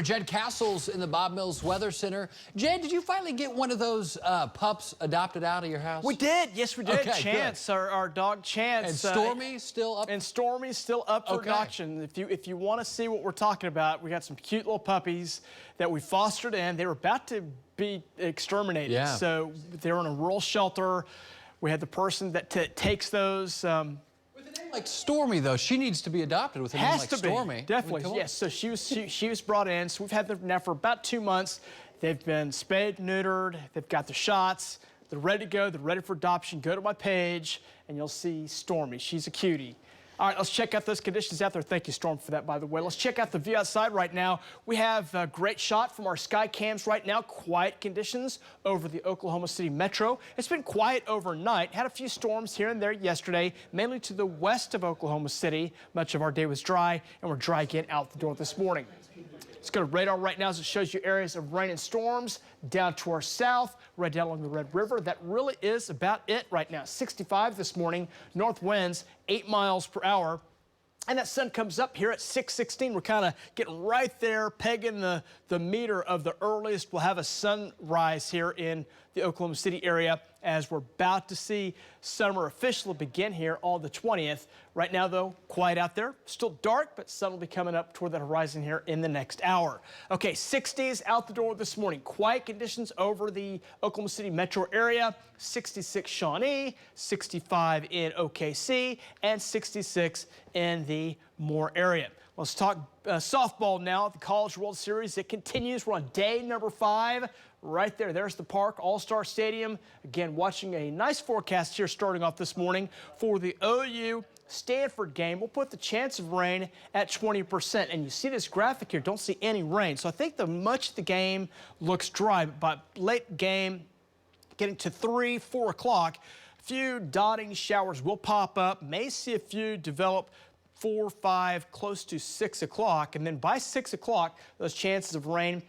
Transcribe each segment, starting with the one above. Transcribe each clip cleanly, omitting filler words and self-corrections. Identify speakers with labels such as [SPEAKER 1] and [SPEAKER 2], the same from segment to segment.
[SPEAKER 1] Jed Castle's in the Bob Mills Weather Center. Jed, did you finally get one of those pups adopted out of your house?
[SPEAKER 2] We did. Yes, we did.
[SPEAKER 1] Okay,
[SPEAKER 2] Chance, our dog Chance.
[SPEAKER 1] And Stormy's still up?
[SPEAKER 2] And Stormy's still up for adoption. If you want to see what we're talking about, we got some cute little puppies that we fostered in. They were about to be exterminated.
[SPEAKER 1] Yeah.
[SPEAKER 2] So they're in a rural shelter. We had the person that takes those.
[SPEAKER 1] Like Stormy, though, she needs to be adopted with a name like Stormy.
[SPEAKER 2] Definitely, I mean, yes. So she was brought in. So we've had them now for about 2 months. They've been spayed, neutered. They've got the shots. They're ready to go. They're ready for adoption. Go to my page, and you'll see Stormy. She's a cutie. All right, let's check out those conditions out there. Thank you, Storm, for that, by the way. Let's check out the view outside right now. We have a great shot from our sky cams right now. Quiet conditions over the Oklahoma City metro. It's been quiet overnight. Had a few storms here and there yesterday, mainly to the west of Oklahoma City. Much of our day was dry, and we're dry again out the door this morning. Let's go to radar right now as it shows you areas of rain and storms down to our south, right down along the Red River. That really is about it right now. 65 this morning, north winds 8 miles per hour. And that sun comes up here at 6:16. We're kind of getting right there, pegging the meter of the earliest we'll have a sunrise here in the Oklahoma City area, as we're about to see summer officially begin here on the 20th. Right now, though, quiet out there. Still dark, but sun will be coming up toward the horizon here in the next hour. Okay, 60s out the door this morning. Quiet conditions over the Oklahoma City metro area. 66 Shawnee, 65 in OKC, and 66 in the Moore area. Let's talk softball now at the College World Series. It continues. We're on day number 5. Right there. There's the park, All-Star Stadium. Again, watching a nice forecast here starting off this morning for the OU Stanford game. We'll put the chance of rain at 20%. And you see this graphic here, don't see any rain. So I think much of the game looks dry, but late game, getting to 3, 4 o'clock, a few dotting showers will pop up. May see a few develop 4, 5, close to 6 o'clock. And then by 6 o'clock, those chances of rain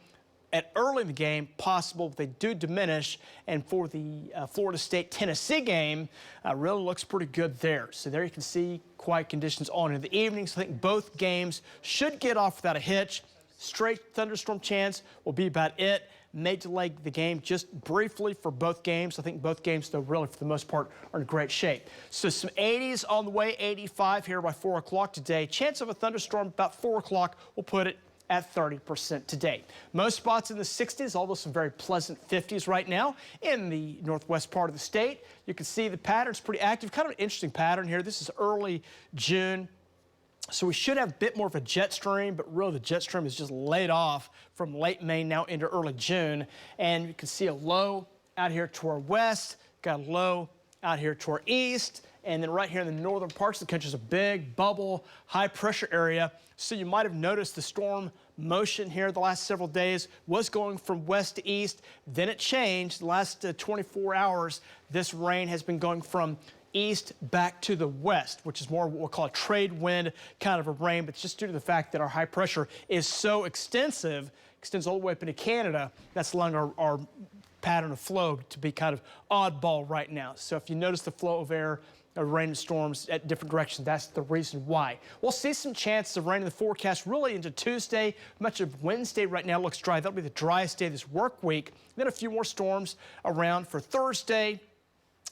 [SPEAKER 2] at early in the game possible, but they do diminish. And for the Florida State-Tennessee game, really looks pretty good there. So there you can see quiet conditions on in the evening. So I think both games should get off without a hitch. Straight thunderstorm chance will be about it. May delay the game just briefly for both games. I think both games, though, really, for the most part, are in great shape. So some 80s on the way, 85 here by 4 o'clock today. Chance of a thunderstorm about 4 o'clock. We'll put it at 30% today. Most spots in the 60s, although some very pleasant 50s right now in the northwest part of the state. You can see the pattern's pretty active. Kind of an interesting pattern here. This is early June. So we should have a bit more of a jet stream, but really the jet stream is just laid off from late May now into early June. And you can see a low out here to our west, got a low out here to our east, and then right here in the northern parts of the country is a big bubble, high pressure area. So you might have noticed the storm motion here the last several days was going from west to east. Then it changed. The last 24 hours, this rain has been going from east back to the west, which is more what we'll call a trade wind kind of a rain, but it's just due to the fact that our high pressure is so extensive, extends all the way up into Canada. That's allowing our pattern of flow to be kind of oddball right now. So if you notice the flow of air, rain and storms at different directions, that's the reason why. We'll see some chances of rain in the forecast really into Tuesday. Much of Wednesday right now looks dry. That'll be the driest day this work week. Then a few more storms around for Thursday.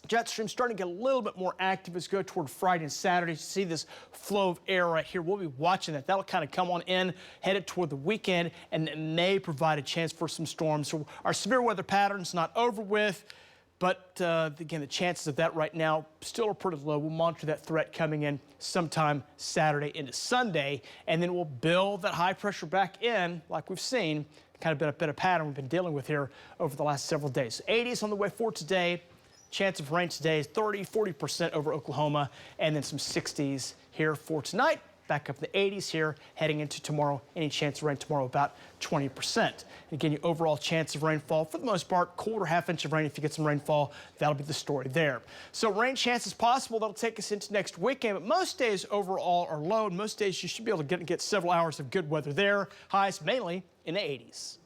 [SPEAKER 2] Jet stream starting to get a little bit more active as we go toward Friday and Saturday. You see this flow of air right here. We'll be watching that. That'll kind of come on in, headed toward the weekend, and it may provide a chance for some storms. So our severe weather pattern's not over with, but again, the chances of that right now still are pretty low. We'll monitor that threat coming in sometime Saturday into Sunday, and then we'll build that high pressure back in like we've seen. Kind of been a bit of pattern we've been dealing with here over the last several days. 80s on the way for today. Chance of rain today is 30–40% over Oklahoma, and then some 60s here for tonight. Back up the 80s here heading into tomorrow. Any chance of rain tomorrow about 20%. And again, your overall chance of rainfall for the most part, quarter half inch of rain. If you get some rainfall, that'll be the story there. So rain chances possible. That'll take us into next weekend, but most days overall are low, and most days you should be able to get several hours of good weather there. Highs mainly in the 80s.